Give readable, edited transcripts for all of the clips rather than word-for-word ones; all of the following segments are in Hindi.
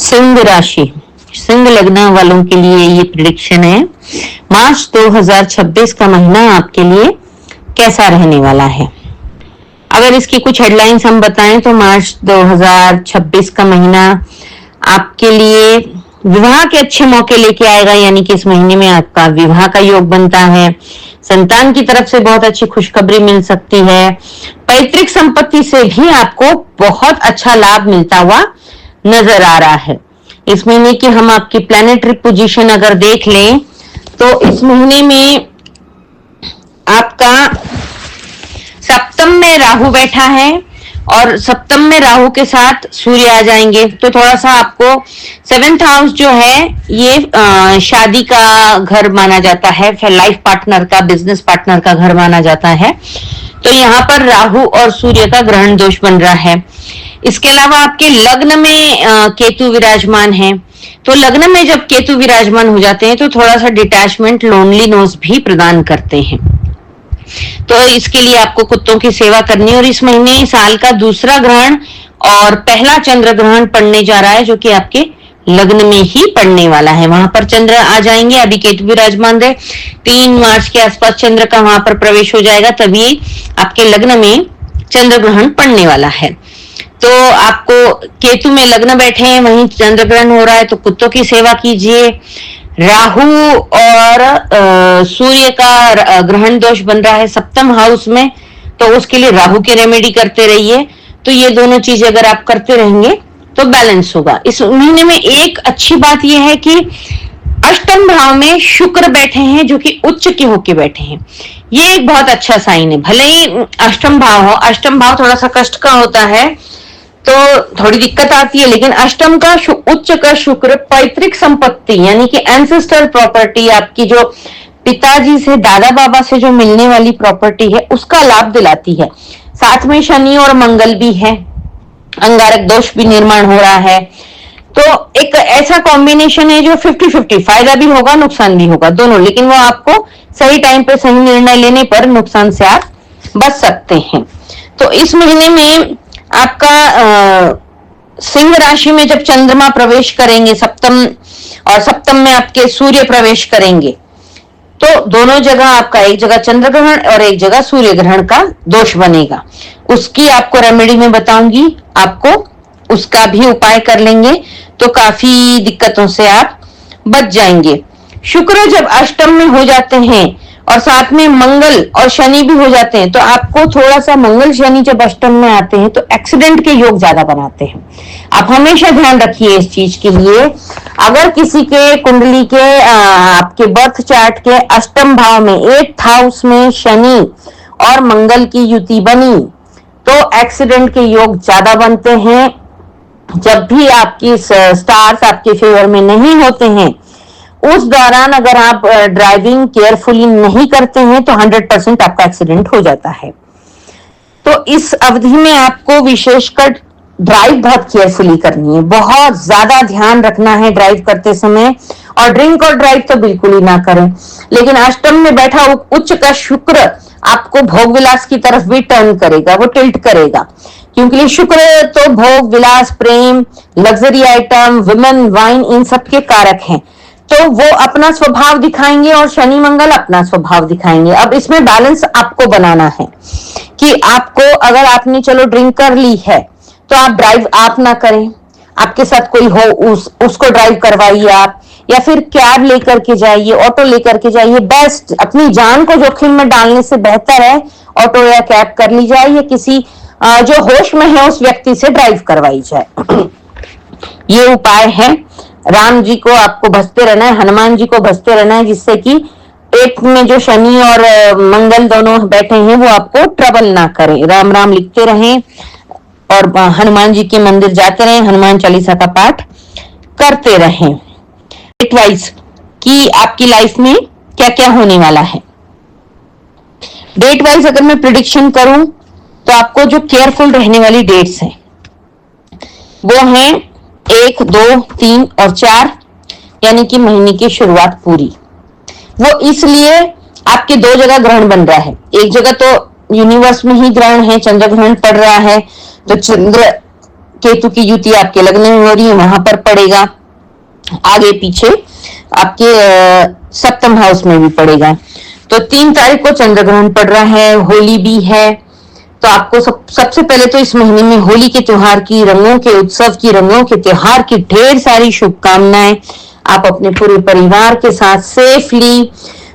सिंह राशि, सिंह लग्न वालों के लिए ये प्रेडिक्शन है मार्च 2026 का महीना आपके लिए कैसा रहने वाला है। अगर इसकी कुछ हेडलाइंस हम बताएं तो मार्च 2026 का महीना आपके लिए विवाह के अच्छे मौके लेके आएगा, यानी कि इस महीने में आपका विवाह का योग बनता है। संतान की तरफ से बहुत अच्छी खुशखबरी मिल सकती है। पैतृक संपत्ति से भी आपको बहुत अच्छा लाभ मिलता हुआ नजर आ रहा है। इस महीने की हम आपकी प्लैनेटरी पोजीशन अगर देख लें तो इस महीने में आपका सप्तम में राहु बैठा है और सप्तम में राहु के साथ सूर्य आ जाएंगे, तो थोड़ा सा आपको 7th हाउस जो है ये शादी का घर माना जाता है, फिर लाइफ पार्टनर का, बिजनेस पार्टनर का घर माना जाता है। तो यहाँ पर राहु और सूर्य का ग्रहण दोष बन रहा है। इसके अलावा आपके लग्न में केतु विराजमान है, तो लग्न में जब केतु विराजमान हो जाते हैं तो थोड़ा सा डिटैचमेंट, लोनलीनेस भी प्रदान करते हैं। तो इसके लिए आपको कुत्तों की सेवा करनी है। और इस महीने साल का दूसरा ग्रहण और पहला चंद्र ग्रहण पड़ने जा रहा है, जो कि आपके लग्न में ही पड़ने वाला है। वहां पर चंद्र आ जाएंगे, अभी केतु विराजमान है, 3 मार्च के आसपास चंद्र का वहां पर प्रवेश हो जाएगा, तभी आपके लग्न में चंद्र ग्रहण पड़ने वाला है। तो आपको केतु में लग्न बैठे हैं, वहीं चंद्र ग्रहण हो रहा है, तो कुत्तों की सेवा कीजिए। राहु और सूर्य का ग्रहण दोष बन रहा है सप्तम हाउस में, तो उसके लिए राहु की रेमेडी करते रहिए। तो ये दोनों चीजें अगर आप करते रहेंगे तो बैलेंस होगा। इस महीने में एक अच्छी बात यह है कि अष्टम भाव में शुक्र बैठे हैं, जो कि उच्च के होके बैठे हैं। ये एक बहुत अच्छा साइन है। भले ही अष्टम भाव हो, अष्टम भाव थोड़ा सा कष्ट का होता है तो थोड़ी दिक्कत आती है, लेकिन अष्टम का उच्च का शुक्र पैतृक संपत्ति यानी कि एंसेस्ट्रल प्रॉपर्टी, आपकी जो पिताजी से, दादा बाबा से जो मिलने वाली प्रॉपर्टी है, उसका लाभ दिलाती है। साथ में शनि और मंगल भी है, अंगारक दोष भी निर्माण हो रहा है। तो एक ऐसा कॉम्बिनेशन है जो 50-50, फायदा भी होगा, नुकसान भी होगा, दोनों। लेकिन वो आपको सही टाइम पे सही निर्णय लेने पर नुकसान से आप बच सकते हैं। तो इस महीने में आपका सिंह राशि में जब चंद्रमा प्रवेश करेंगे सप्तम, और सप्तम में आपके सूर्य प्रवेश करेंगे, तो दोनों जगह आपका एक जगह चंद्र ग्रहण और एक जगह सूर्य ग्रहण का दोष बनेगा। उसकी आपको रेमेडी में बताऊंगी, आपको उसका भी उपाय कर लेंगे तो काफी दिक्कतों से आप बच जाएंगे। शुक्र जब अष्टम में हो जाते हैं और साथ में मंगल और शनि भी हो जाते हैं, तो आपको थोड़ा सा, मंगल शनि जब अष्टम में आते हैं तो एक्सीडेंट के योग ज्यादा बनाते हैं। आप हमेशा ध्यान रखिए इस चीज के लिए। अगर किसी के कुंडली के आपके बर्थ चार्ट के अष्टम भाव में 8th हाउस में शनि और मंगल की युति बनी तो एक्सीडेंट के योग ज्यादा बनते हैं। जब भी आपकी स्टार्स आपके फेवर में नहीं होते हैं, उस दौरान अगर आप ड्राइविंग केयरफुली नहीं करते हैं तो 100% आपका एक्सीडेंट हो जाता है। तो इस अवधि में आपको विशेषकर ड्राइव बहुत केयरफुली करनी है, बहुत ज्यादा ध्यान रखना है ड्राइव करते समय। और ड्रिंक और ड्राइव तो बिल्कुल ही ना करें। लेकिन अष्टम में बैठा उच्च का शुक्र आपको भोग विलास की तरफ भी टर्न करेगा, वो टिल्ट करेगा, क्योंकि शुक्र तो भोग विलास, प्रेम, लग्जरी आइटम, विमेन, वाइन, इन सब के कारक हैं। तो वो अपना स्वभाव दिखाएंगे और शनि मंगल अपना स्वभाव दिखाएंगे। अब इसमें बैलेंस आपको बनाना है कि आपको, अगर आपने चलो ड्रिंक कर ली है तो आप ड्राइव आप ना करें, आपके साथ कोई हो उसको ड्राइव करवाइए आप, या फिर कैब लेकर के जाइए, ऑटो लेकर के जाइए। बेस्ट, अपनी जान को जोखिम में डालने से बेहतर है ऑटो या कैब कर ली जाए, या किसी जो होश में है उस व्यक्ति से ड्राइव करवाई जाए। ये उपाय है। राम जी को आपको भजते रहना है, हनुमान जी को भजते रहना है, जिससे कि पेट में जो शनि और मंगल दोनों बैठे हैं वो आपको ट्रबल ना करें। राम राम लिखते रहें और हनुमान जी के मंदिर जाते रहें, हनुमान चालीसा का पाठ करते रहें। डेट वाइज कि आपकी लाइफ में क्या क्या होने वाला है। डेट वाइज अगर मैं प्रिडिक्शन करूं तो आपको जो केयरफुल रहने वाली डेट्स हैं वो हैं 1, 2, 3 और 4, यानी कि महीने की शुरुआत पूरी। वो इसलिए आपके 2 जगह ग्रहण बन रहा है। एक जगह तो यूनिवर्स में ही ग्रहण है, चंद्र ग्रहण पड़ रहा है, तो चंद्र केतु की युति आपके लग्न में हो रही है, वहां पर पड़ेगा, आगे पीछे आपके सप्तम हाउस में भी पड़ेगा। तो 3 तारीख को चंद्र ग्रहण पड़ रहा है, होली भी है। तो आपको सबसे पहले तो इस महीने में होली के त्योहार की, रंगों के उत्सव की, रंगों के त्योहार की ढेर सारी शुभकामनाएं। आप अपने पूरे परिवार के साथ सेफली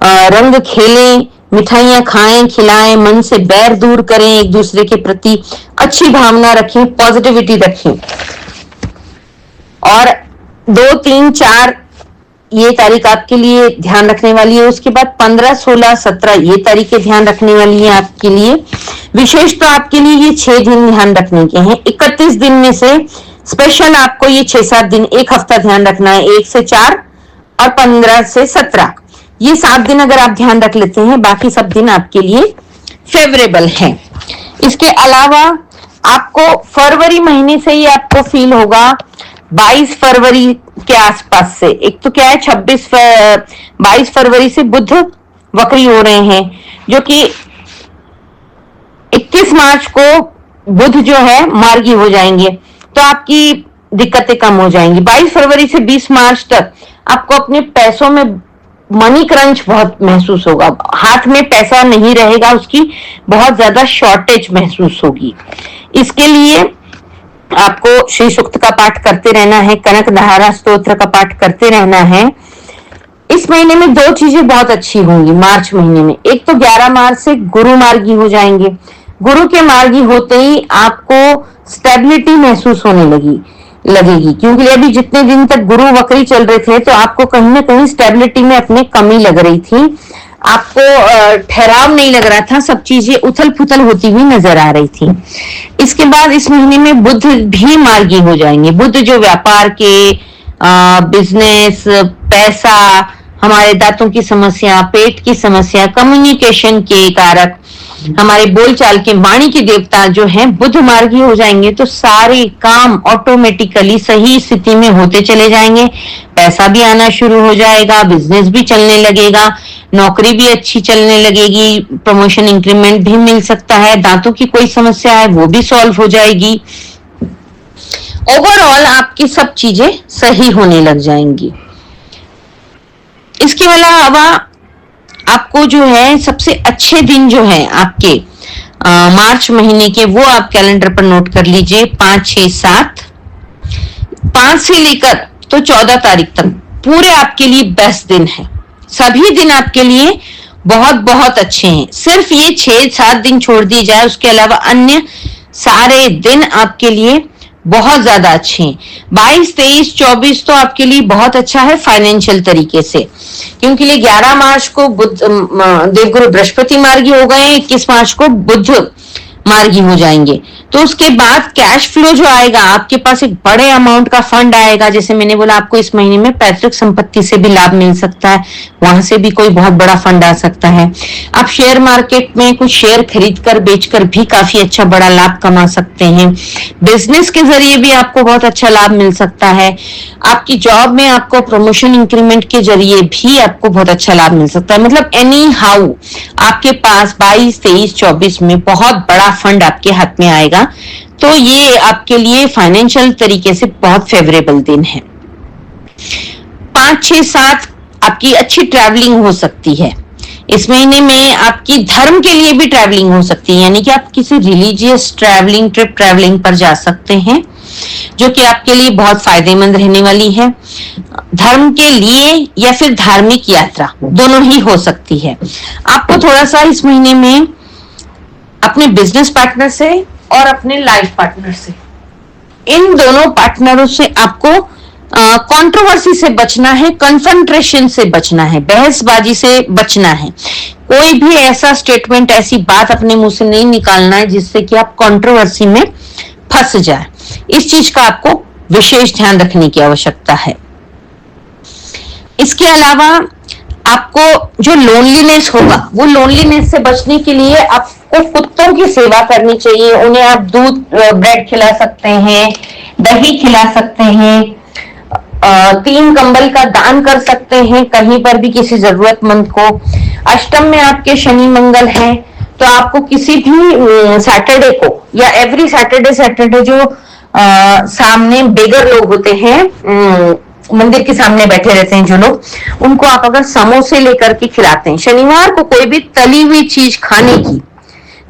रंग खेलें, मिठाइयां खाएं, खिलाएं, मन से बैर दूर करें, एक दूसरे के प्रति अच्छी भावना रखें, पॉजिटिविटी रखें। और 2, 3, 4 ये तारीख आपके लिए ध्यान रखने वाली है। उसके बाद 15, 16, 17 ये तारीखें ध्यान रखने वाली है आपके लिए। विशेष तो आपके लिए ये 6 दिन ध्यान रखने के हैं। 31 दिन में से स्पेशल आपको ये 6-7 दिन, एक हफ्ता ध्यान रखना है, 1 से 4 और 15 से 17 ये 7 दिन अगर आप ध्यान रख लेते हैं, बाकी सब दिन आपके लिए फेवरेबल है। इसके अलावा आपको फरवरी महीने से ही आपको फील होगा 22 फरवरी के आसपास से, एक तो क्या है 22 फरवरी से बुध वक्री हो रहे हैं, जो कि 21 मार्च को बुध जो है मार्गी हो जाएंगे, तो आपकी दिक्कतें कम हो जाएंगी। 22 फरवरी से 20 मार्च तक आपको अपने पैसों में मनी क्रंच बहुत महसूस होगा, हाथ में पैसा नहीं रहेगा, उसकी बहुत ज्यादा शॉर्टेज महसूस होगी। इसके लिए आपको श्री सूक्त का पाठ करते रहना है, कनक धारा स्तोत्र का पाठ करते रहना है। इस महीने में 2 चीजें बहुत अच्छी होंगी मार्च महीने में। एक तो 11 मार्च से गुरु मार्गी हो जाएंगे। गुरु के मार्गी होते ही आपको स्टेबिलिटी महसूस होने लगेगी, क्योंकि अभी जितने दिन तक गुरु वक्री चल रहे थे तो आपको कहीं ना कहीं स्टेबिलिटी में अपने कमी लग रही थी, आपको ठहराव नहीं लग रहा था, सब चीजें उथल पुथल होती हुई नजर आ रही थी। इसके बाद इस महीने में बुध भी मार्गी हो जाएंगे। बुध जो व्यापार के, बिजनेस, पैसा, हमारे दांतों की समस्या, पेट की समस्या, कम्युनिकेशन के कारक, हमारे बोलचाल के, वाणी के देवता जो हैं बुध मार्गी हो जाएंगे, तो सारे काम ऑटोमेटिकली सही स्थिति में होते चले जाएंगे। पैसा भी आना शुरू हो जाएगा, बिजनेस भी चलने लगेगा, नौकरी भी अच्छी चलने लगेगी, प्रमोशन इंक्रीमेंट भी मिल सकता है, दांतों की कोई समस्या है वो भी सॉल्व हो जाएगी। ओवरऑल आपकी सब चीजें सही होने लग जाएंगी। इसके अलावा आपको जो है सबसे अच्छे दिन जो है आपके मार्च महीने के, वो आप कैलेंडर पर नोट कर लीजिए। 5, 6, 7, 5 से लेकर तो 14 तारीख तक पूरे आपके लिए बेस्ट दिन है। सभी दिन आपके लिए बहुत बहुत अच्छे हैं। सिर्फ ये 6-7 दिन छोड़ दिए जाए, उसके अलावा अन्य सारे दिन आपके लिए बहुत ज्यादा अच्छे हैं। 22, 23, 24 तो आपके लिए बहुत अच्छा है फाइनेंशियल तरीके से, क्योंकि 11 मार्च को बुध देवगुरु बृहस्पति मार्गी हो गए, 21 मार्च को बुध मार्गी हो जाएंगे। तो उसके बाद कैश फ्लो जो आएगा, आपके पास एक बड़े अमाउंट का फंड आएगा। जैसे मैंने बोला, आपको इस महीने में पैतृक संपत्ति से भी लाभ मिल सकता है, वहां से भी कोई बहुत बड़ा फंड आ सकता है। आप शेयर मार्केट में कुछ शेयर खरीद कर बेचकर भी काफी अच्छा बड़ा लाभ कमा सकते हैं। बिजनेस के जरिए भी आपको बहुत अच्छा लाभ मिल सकता है। आपकी जॉब में आपको प्रमोशन इंक्रीमेंट के जरिए भी आपको बहुत अच्छा लाभ मिल सकता है। मतलब एनी हाउ आपके पास 22, 23, 24 में बहुत बड़ा फंड आपके हाथ में आएगा। तो ये आपके लिए फाइनेंशियल तरीके से बहुत फेवरेबल दिन है। 5, 6, 7 आपकी अच्छी ट्रैवलिंग हो सकती है। इस महीने में आपकी धर्म के लिए भी ट्रैवलिंग हो सकती है, यानी कि आप किसी रिलीजियस ट्रैवलिंग, ट्रिप ट्रैवलिंग पर जा सकते हैं, जो कि आपके लिए बहुत फायदेमंद रहने वाली है। धर्म के लिए या फिर धार्मिक यात्रा दोनों ही हो सकती है। आपको थोड़ा सा इस महीने में अपने बिजनेस पार्टनर से और अपने लाइफ पार्टनर से, इन दोनों पार्टनरों से आपको कंट्रोवर्सी से बचना है, कन्फ्रंट्रेशन से बचना है, बहसबाजी से बचना है। कोई भी ऐसा स्टेटमेंट, ऐसी बात अपने मुंह से नहीं निकालना है जिससे कि आप कंट्रोवर्सी में फंस जाए। इस चीज का आपको विशेष ध्यान रखने की आवश्यकता है। इसके अलावा आपको जो लोनलीनेस होगा, वो लोनलीनेस से बचने के लिए आपको कुत्तों की सेवा करनी चाहिए। उन्हें आप दूध, ब्रेड खिला सकते हैं, दही खिला सकते हैं, 3 कंबल का दान कर सकते हैं कहीं पर भी किसी जरूरतमंद को। अष्टम में आपके शनि मंगल हैं, तो आपको किसी भी सैटरडे को या एवरी सैटरडे जो सामने बेगर लोग होते हैं, मंदिर के सामने बैठे रहते हैं जो लोग, उनको आप अगर समोसे लेकर के खिलाते हैं, शनिवार को कोई भी तली हुई चीज खाने की,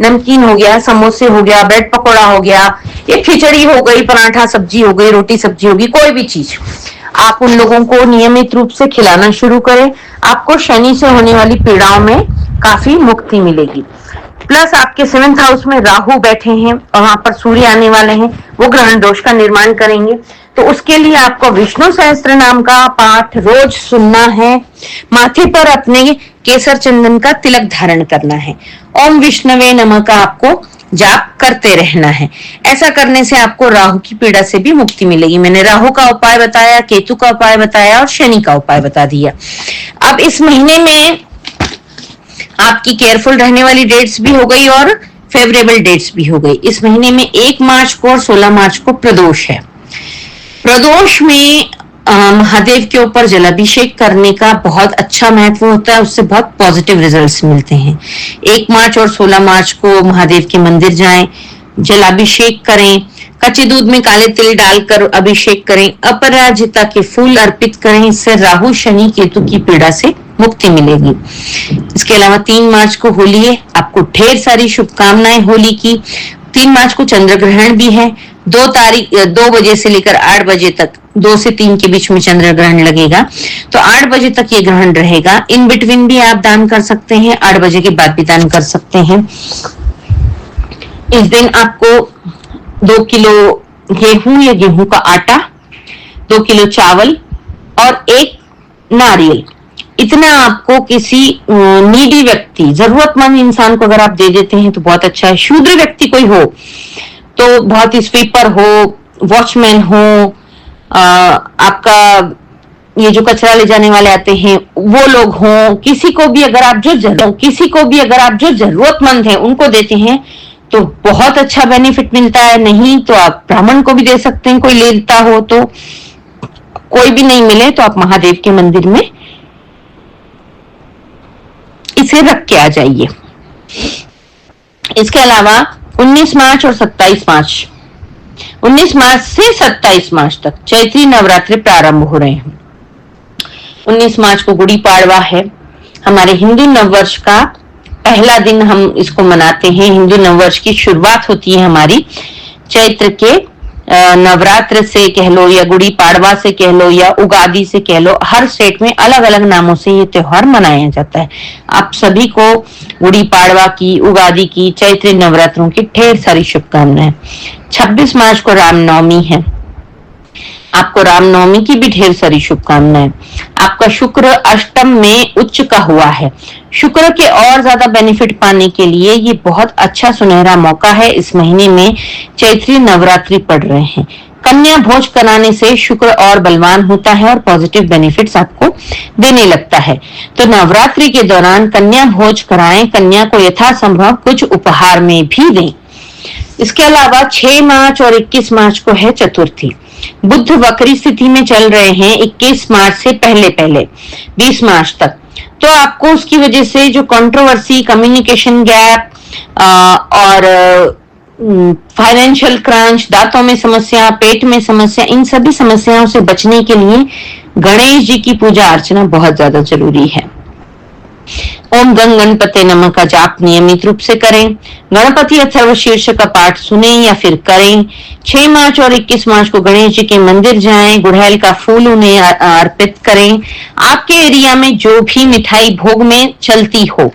नमकीन हो गया, समोसे हो गया, ब्रेड पकौड़ा हो गया, ये खिचड़ी हो गई, पराठा सब्जी हो गई, रोटी सब्जी होगी, कोई भी चीज आप उन लोगों को नियमित रूप से खिलाना शुरू करें, आपको शनि से होने वाली पीड़ाओं में काफी मुक्ति मिलेगी। प्लस आपके 7th हाउस में राहु बैठे हैं और वहां पर सूर्य आने वाले हैं, वो ग्रहण दोष का निर्माण करेंगे। तो उसके लिए आपको विष्णु सहस्त्र नाम का पाठ रोज सुनना है, माथे पर अपने केसर चंदन का तिलक धारण करना है, ओम विष्णवे नमः का आपको जाप करते रहना है। ऐसा करने से आपको राहु की पीड़ा से भी मुक्ति मिलेगी। मैंने राहु का उपाय बताया, केतु का उपाय बताया और शनि का उपाय बता दिया। अब इस महीने में आपकी केयरफुल रहने वाली डेट्स भी हो गई और फेवरेबल डेट्स भी हो गई। इस महीने में 1 मार्च को और 16 मार्च को प्रदोष है। प्रदोष में महादेव के ऊपर जलाभिषेक करने का बहुत अच्छा महत्व होता है, उससे बहुत पॉजिटिव रिजल्ट्स मिलते हैं। 1 मार्च और 16 मार्च को महादेव के मंदिर जाएं, जलाभिषेक करें, कच्चे दूध में काले तिल डालकर अभिषेक करें, अपराजिता के फूल अर्पित करें, इससे राहु शनि केतु की पीड़ा से मुक्ति मिलेगी। इसके अलावा 3 मार्च को होली है, आपको ढेर सारी शुभकामनाएं होली की। 3 मार्च को चंद्र ग्रहण भी है, 2 बजे से लेकर 8 बजे तक, 2 से 3 के बीच में चंद्र ग्रहण लगेगा, तो 8 बजे तक ये ग्रहण रहेगा। इन बिटवीन भी आप दान कर सकते हैं, 8 बजे के बाद भी दान कर सकते हैं। इस दिन आपको 2 किलो गेहूं या गेहूं का आटा, 2 किलो चावल और 1 नारियल, इतना आपको किसी नीडी व्यक्ति, जरूरतमंद इंसान को अगर आप दे देते हैं तो बहुत अच्छा है। शूद्र व्यक्ति कोई हो तो बहुत ही, स्वीपर हो, वॉचमैन हो, आपका ये जो कचरा ले जाने वाले आते हैं वो लोग हों, किसी को भी अगर आप जो जरूरतमंद है उनको देते हैं तो बहुत अच्छा बेनिफिट मिलता है। नहीं तो आप ब्राह्मण को भी दे सकते हैं, कोई लेता हो तो। कोई भी नहीं मिले तो आप महादेव के मंदिर में इसे रख के आ जाइए। इसके अलावा 19 मार्च और 27 मार्च, 19 मार्च से 27 मार्च तक चैत्री नवरात्रि प्रारंभ हो रहे हैं। 19 मार्च को गुड़ी पाड़वा है, हमारे हिंदू नववर्ष का पहला दिन हम इसको मनाते हैं। हिंदू नववर्ष की शुरुआत होती है हमारी चैत्र के नवरात्र से कह लो या गुड़ी पाड़वा से कह लो या उगादि से कह लो, हर स्टेट में अलग अलग नामों से ये त्योहार मनाया जाता है। आप सभी को गुड़ी पाड़वा की, उगादि की, चैत्र नवरात्रों की ढेर सारी शुभकामनाएं। 26 मार्च को रामनवमी है, आपको रामनवमी की भी ढेर सारी शुभकामनाएं। आपका शुक्र अष्टम में उच्च का हुआ है। शुक्र के और ज्यादा बेनिफिट पाने के लिए ये बहुत अच्छा सुनहरा मौका है। इस महीने में चैत्री नवरात्रि पड़ रहे हैं। कन्या भोज कराने से शुक्र और बलवान होता है और पॉजिटिव बेनिफिट्स आपको देने लगता है। तो नवरात्रि के दौरान कन्या भोज कराएं, कन्या को यथासंभव कुछ उपहार में भी दें। इसके अलावा 6 मार्च और 21 मार्च को है चतुर्थी। बुध वक्री स्थिति में चल रहे हैं 21 मार्च से पहले 20 मार्च तक। तो आपको उसकी वजह से जो कंट्रोवर्सी, कम्युनिकेशन गैप और फाइनेंशियल क्रंच, दांतों में समस्या, पेट में समस्या, इन सभी समस्याओं से बचने के लिए गणेश जी की पूजा अर्चना बहुत ज्यादा जरूरी है। ओम गंग गणपते नमः का जाप नियमित रूप से करें। गणपति अथर्वशीर्ष का पाठ सुने या फिर करें। 6 मार्च और 21 मार्च को गणेश जी के मंदिर जाएं, गुड़हल का फूल उन्हें अर्पित करें। आपके एरिया में जो भी मिठाई भोग में चलती हो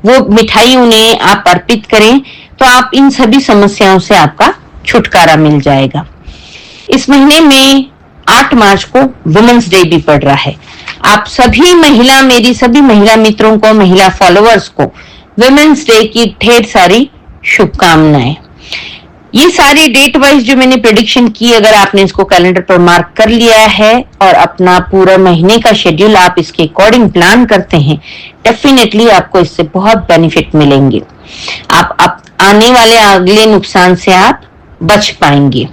वो मिठाई उन्हें आप अर्पित करें, तो आप इन सभी समस्याओं से आपका छुटकारा मिल जाएगा। इस महीने में 8 मार्च को वुमेन्स डे भी पड़ रहा है। आप सभी मेरी सभी महिला मित्रों को, महिला फॉलोअर्स को वुमेन्स डे की ढेर सारी शुभकामनाएं। ये सारी डेट वाइज जो मैंने प्रेडिक्शन की, अगर आपने इसको कैलेंडर पर मार्क कर लिया है और अपना पूरा महीने का शेड्यूल आप इसके अकॉर्डिंग प्लान करते हैं, डेफिनेटली आपको इससे बहुत बेनिफिट मिलेंगे। आप आने वाले अगले नुकसान से आप बच पाएंगे।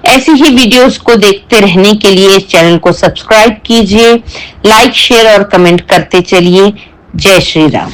ऐसी ही वीडियोस को देखते रहने के लिए इस चैनल को सब्सक्राइब कीजिए, लाइक, शेयर और कमेंट करते चलिए। जय श्री राम।